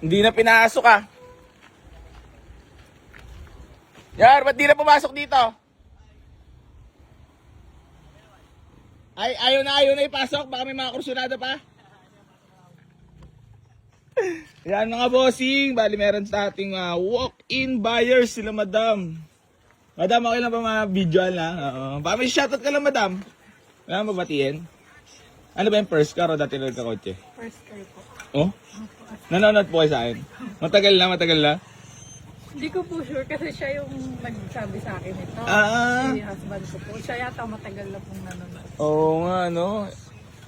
Hindi na pinasok ah. Yar, ba't di na pumasok dito? Ay, ayaw na ipasok. Baka may mga kursunada pa. Yan mga bossing. Bali meron sa ating walk-in buyers sila madam. Madam, okay lang pa mga visual na? Oo. Baka may shoutout ka lang madam. Wala mo batiin? Ano ba yung first car o dati na nagkakotse? First car po. Oh? Nanonood po kayo sa akin? Matagal na. Hindi ko po sure kasi siya yung nagsabi sa akin ito. Si husband ko po. Siya yata matagal na pong nanonood. Oo nga, no?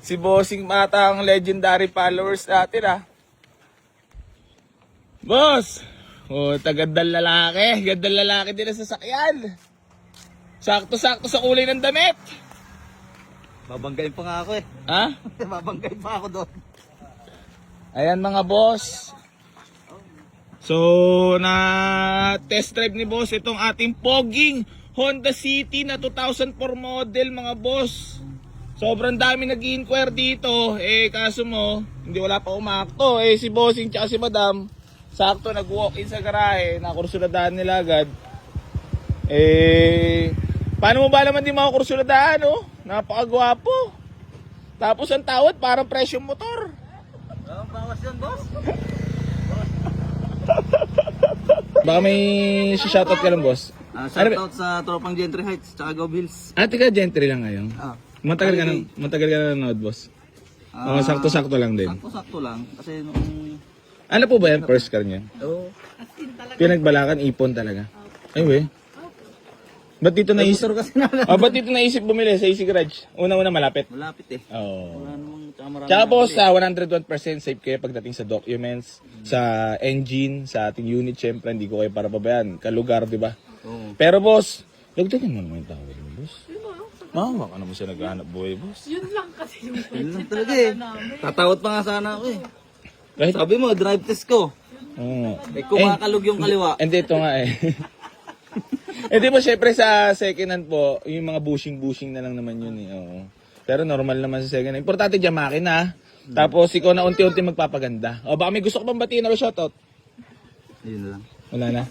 Si Bossing Mata ang legendary followers natin, ah. Boss! Oh, tagandang lalaki. Gandang lalaki din ang sasakyan. Sakto-sakto sa kulay ng damit. Babanggain pa nga ako eh. Ha? Babanggain pa ako doon. Ayan mga boss. So, na test drive ni boss itong ating poging Honda City na 2004 model mga boss. Sobrang dami nag-i-inquire dito. Kaso mo, hindi wala pa umakto. Si bossing tsaka si madam, sakto nag-walk-in sa garahe. Nakursuladahan nila agad. Paano mo ba naman di makakursuladahan, oh? Napakagwapo. Tapos ang tawad parang presyong motor. Bawas yan, boss. Baka may shoutout ka lang, boss. Shoutout sa Tropang Gentry Heights, tsaka Go Bills. Tika Gentry lang ngayon. Matagal ka na nanonood, boss. Sakto-sakto lang din. Sakto-sakto lang. Kasi nung... Ano po ba yan? First car niya? Oo. Pinagbalakan, ipon talaga. Ay, we. Ba't dito naisip? Ba't dito naisip bumili sa Easy Garage? Una-una malapit. Malapit eh. Oo. Wala namang tsaka marami. Tsaka boss, 101% safe kayo pagdating sa documents, sa engine, sa ating unit. Siyempre, hindi ko kayo para pabayaan. Kalugar, di ba? Oo. Pero boss, dagdagan mo naman yung tawag mo, boss. Mahawa ka naman siya naghahanap buhay, boss. Yun lang kasi yung Yun lang talaga eh. Tatawad pa nga sana ako eh. Kahit, Sabi mo, drive test ko. oo. Kumakalog yung kaliwa. Hindi, ito nga eh. Hindi po, syempre sa second hand po, yung mga bushing na lang naman yun eh. Oo. Pero normal naman sa second hand. Importante dyan makina. Tapos ikaw na unti-unti magpapaganda. O baka may gusto ko bang batiin na shoutout? Yun lang. Wala na.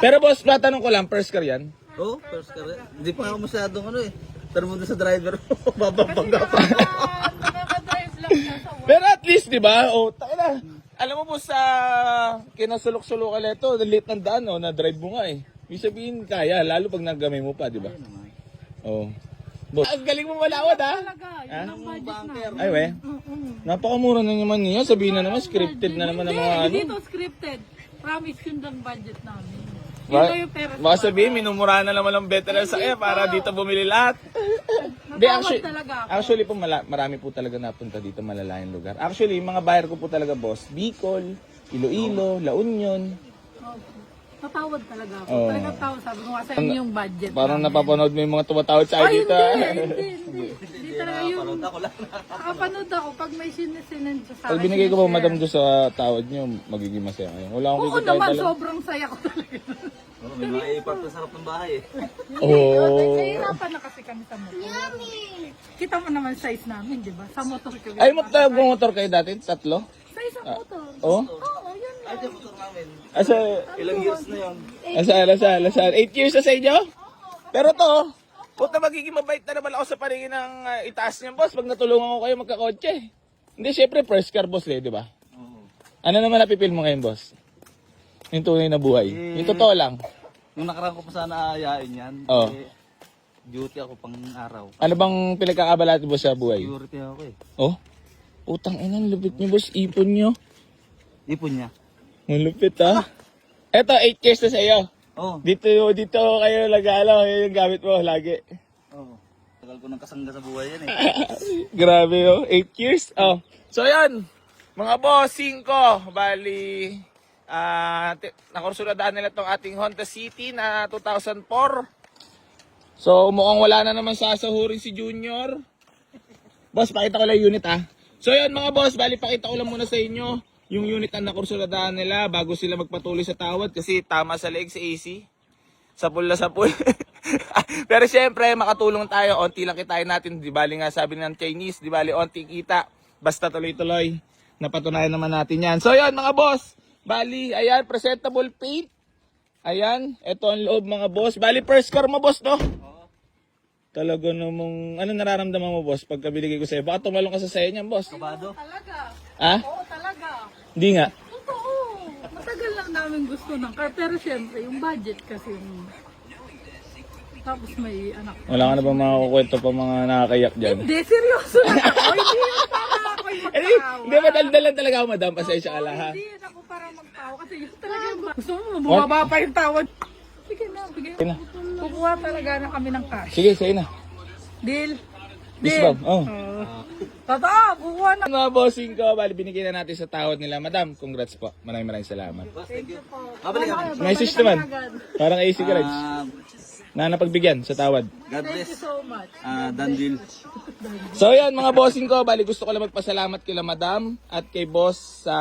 Pero boss, matanong ko lang, first car yan? Oo, first car eh. Hindi pa ako masyadong ano eh. Pero mo sa driver, bababangga pa. nakadrive lang siya sa work. Pero at least, di ba? O, takina. Alam mo po sa kinasulok-sulok ka nito, late ng daan, na drive mo nga eh. Ibig sabihin kaya, lalo pag nagamay mo pa, di ba? Oo. Boss, ang galing mo malawad ha? Talaga, yun ang budget na. Ay we, napakamura na naman niya. Sabihin na naman, scripted na naman ang mga ano. Hindi to scripted. Promise yun lang budget namin. Yun Ba- lang yung pera. Baka sabihin, minumura na naman ang veteran sa kaya para dito bumili lahat. Hindi, Natawad talaga ako. actually po, marami po talaga napunta dito, malalayang lugar. Actually, yung mga buyer ko po talaga, boss, Bicol, Iloilo, La Union. Natawad talaga ako. Oo. Talagang tawad. Sabi ko nga sa inyo yung budget. Parang namin. napapanood mo yung mga tumatawad sa akin Ay, dito. hindi talaga yung... Ako lang. Nakapanood ako pag may sinend sa Pag akin. binigay ko pa sinishare. madam doon sa tawad niyo, magiging masaya kayo. Wala akong Oo kikita naman, talaga. sobrang saya ko talaga. Oo, may maipart na sarap ng bahay eh. Oh. Nahihirapan na kasi kami sa motor. Kita mo naman size namin, di ba? Sa motor kami. Ay, motor kayo dati? Tatlo? Sa isang motor. Oh? Oo, yun lang. Ay, yung motor namin. Asa, Ilang years na yun? asa. 8 years na sa inyo? Pero to, puta magiging mabait na naman ako sa paningin ng itaas niyan, boss. Pag natulungan ko kayo magkakotse. Hindi, syempre, first car, boss, di ba? Oo. Ano naman napipil mo ngayon, boss? Yung tunay na buhay. Yung totoo lang. Nung nakaraan ko pa sana aayain yan. Oo. Duty ako pang araw. Ano bang pinagkakaabala mo sa buhay? Security ako eh. Oh? Utang ina, lupit niyo, boss. Ipon niyo. Ipon niya. Ang lupit, ha? Eto, 8 years na sa iyo. Oo. Dito kayo nag-aalaw. Yun yung gamit mo lagi. Oo. Tagal ko nang kasangga sa buhay yan eh. Grabe, 8 years. Oh. So, yan. Mga bossing ko. Bali, nakursuladaan nila tong ating Honda City na 2004. So, mukhang wala na naman sasahurin si Junior. Boss, pakita ko lang yung unit, ha. So, yan mga boss. Bali, pakita ko lang muna sa inyo yung unit na nakursuladaan nila bago sila magpatuloy sa tawad kasi tama sa leeg sa AC. Sapul na sapul. Pero syempre, makatulong tayo. Onti lang kitain natin. Di bali nga sabi ng Chinese, di bali onti kita. Basta tuloy-tuloy. Napatunayan naman natin yan. So yun mga boss, Bali, ayan, presentable paint. Ayan, ito ang loob mga boss. Bali, first car mo, boss, no? Talaga namang, ano nararamdaman mo, boss, pagka binigay ko sa'yo? Baka tumalong ka sa sayo niyan, boss. Kabado. Talaga. Ha? Oo, talaga. Hindi nga. Totoo. Matagal lang namin gusto ng car. Pero syempre, yung budget kasi yung... Tapos may anak. Wala ka na ba mga kukwento pa mga nakakayak dyan? Hindi, seryoso na ako. Hindi yun para ako yung Hindi, magtawa. hindi, madaldal lang talaga ako, madam. Pasensya ka lang, ha? Hindi yun ako para magtawa. Kasi yun talaga yung... Gusto mo, bumaba pa yung tawad. Sige na, sige. Sige na. Kukuha talaga na kami ng cash. Sige, sige na. Deal. Yes, Deal. ma'am. Oh. Totoo, kukuha na. Mga bossing ko, bali binigyan na natin sa tawad nila. Madam, congrats po. Maraming salamat. Boss, thank you. Po. Babalik kami. Message naman. Parang AC Garage. Na napagbigyan sa tawad. God Thank you bless. so much. Done deal. So yan mga bossing ko, bali gusto ko lang magpasalamat kila madam at kay boss sa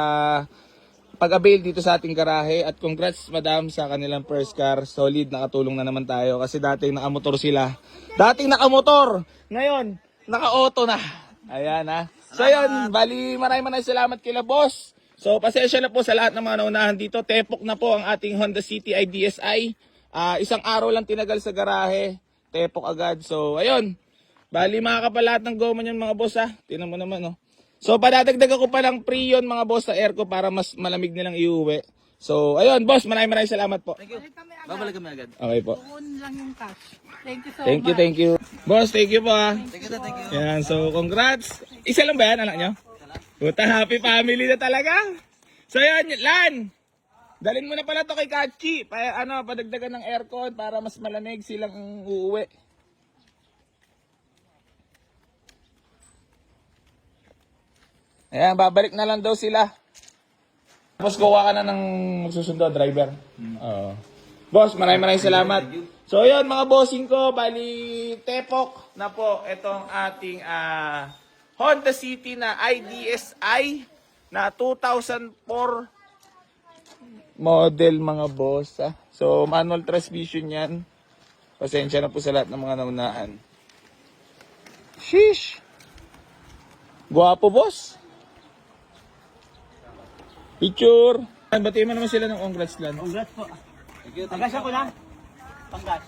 pag-avail dito sa ating garahe. At congrats madam sa kanilang first car. Solid, nakatulong na naman tayo kasi dating nakamotor sila. Dating nakamotor, ngayon naka-auto na. Ayan ha. So yun, bali maraming salamat kila boss. So pasensya na po sa lahat ng mga naunahan dito. Tepok na po ang ating Honda City IDSi. Isang araw lang tinagal sa garahe. Tepok agad. So ayun. Bali makakapal lahat ng goma niyan mga boss ha. Tingnan mo naman oh. So padadagdagan ko pa lang pre yun mga boss sa air ko para mas malamig nilang iuwi. So ayun boss, maraming salamat po. Thank you. Babalik kami agad. Okay po. Kukunin lang yung cash. Thank you so Thank you, much. thank you. Boss, thank you po ha. Thank you, thank you. Yan, so congrats. Isa lang ba yan anak nyo? Puta, happy family na talaga. So yan, Lan. Dalhin mo na pala to kay Kachi. Padagdagan ng aircon para mas malamig silang uuwi. Ayan, babalik na lang daw sila. Tapos kuha ka na ng susundo, driver. Oo. Boss, maraming salamat. So yun mga bossing ko, bali tepok na po itong ating Honda City na IDSi na 2004 model mga boss. So manual transmission yan. Pasensya na po sa lahat ng mga naunahan. Sheesh! Guwapo boss! Picture! Batiin mo naman sila ng congrats lang. Congrats po. Thank you, thank you. Panggas ako na. Panggas.